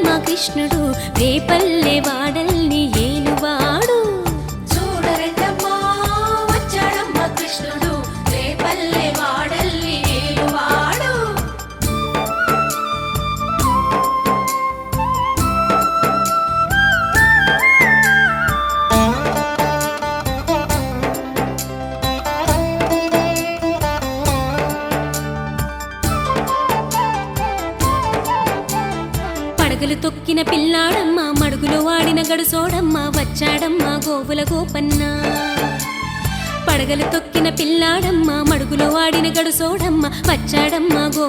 వచ్చాడమ్మా కృష్ణుడు రేపల్లె వాడల్ని ఏలువాడు. చూడరెండమ్మా వచ్చాడమ్మా కృష్ణుడు రేపల్లె వాడల్ని ఏలువాడు. పడగలు తొక్కిన పిల్లాడమ్మా మడుగులో వాడిన గడుసోడమ్మా వచ్చాడమ్మా గోవుల గోపన్న. పడగలు తొక్కిన పిల్లాడమ్మా మడుగులో వాడిన గడుసోడమ్మా వచ్చాడమ్మా గో